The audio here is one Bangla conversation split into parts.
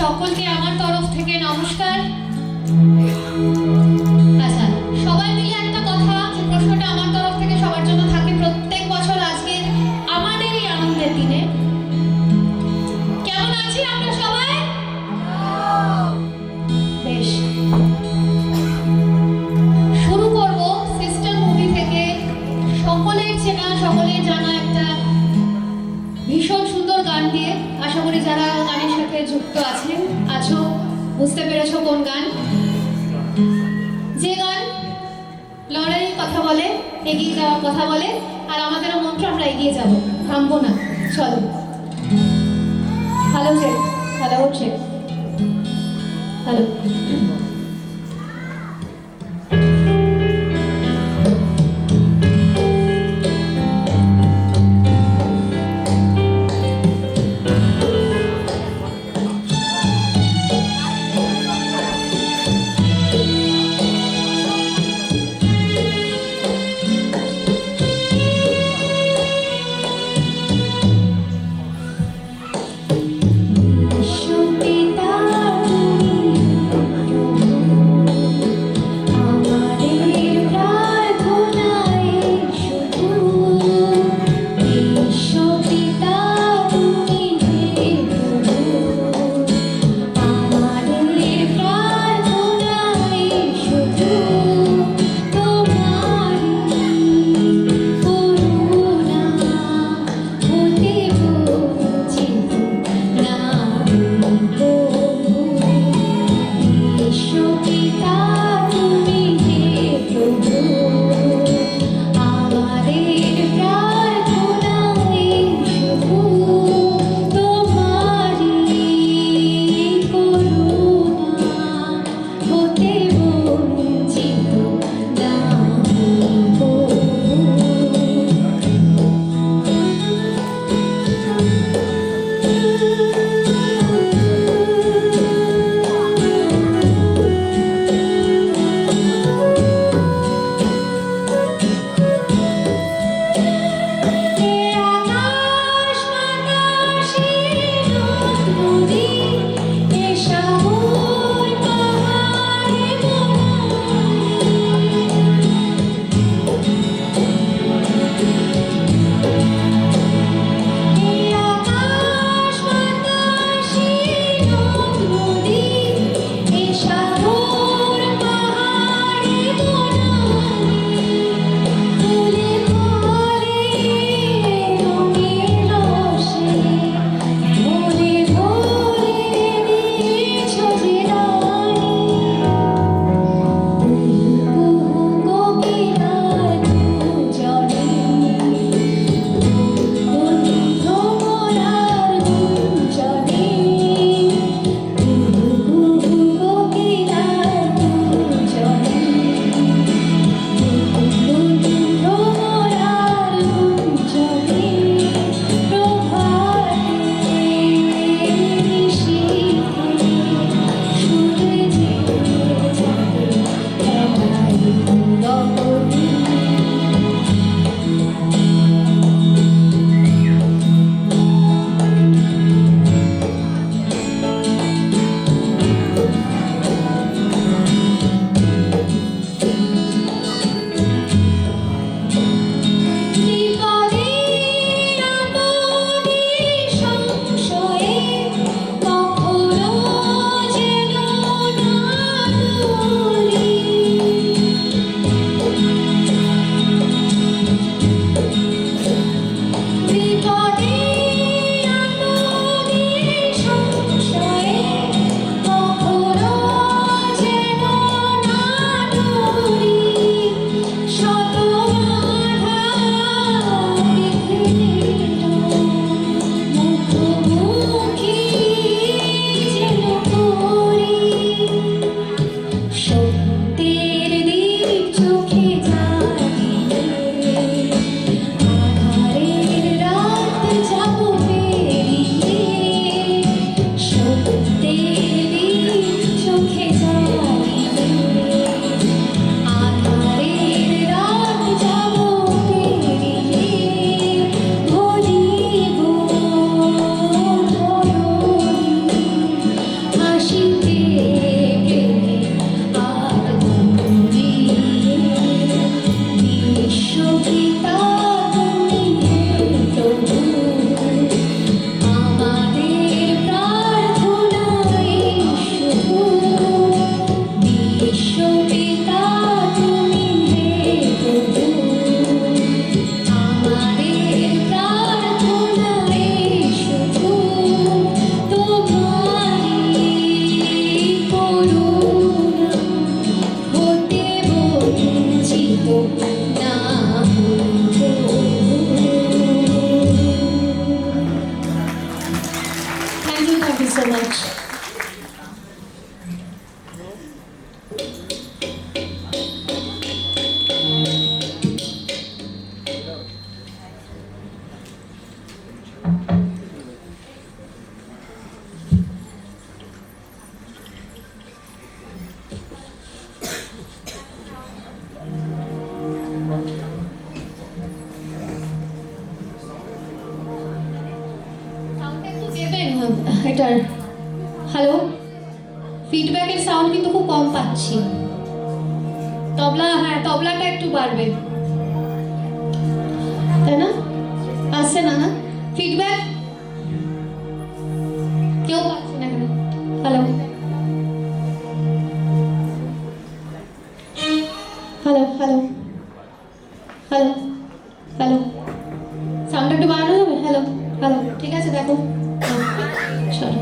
সকলকে আমার তরফ থেকে নমস্কার। আচ্ছা, সবাই মিলে একটা কথা, যে প্রশ্নটা আমার তরফ থেকে সবার জন্য থাকে প্রত্যেক বছর আজকের আমাদের এই আনন্দের দিনে। কেমন আছি আমরা সবাই? বেশ, শুরু করব সিস্টার মুভি থেকে সকলের চেনা সকলের জানা একটা ভীষণ সুন্দর গান দিয়ে। আশা করি যারা গানের সাথে যুক্ত আছো বুঝতে পেরেছো কোন গান। যে গান লড়াইয়ের কথা বলে, এগিয়ে যাওয়ার কথা বলে, আর আমাদেরও মন্ত্র আমরা এগিয়ে যাব, থামবো না। চলো, hello check, hello check, hello. পিতা তুমি থ্যাংক ইউ সো মাচ। এটার হ্যালো, ফিডব্যাকের সাউন্ড কিন্তু খুব কম পাচ্ছি। তবলা, হ্যাঁ তবলাটা একটু বাড়বে, তাই না? আসছে না না ফিডব্যাক? কেউ পাচ্ছে না কেন? Hello hello hello hello hello, সাউন্ডটা একটু বাড়ানো যাবে? হ্যালো হ্যালো, ঠিক আছে দেখো। চলো।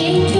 একটু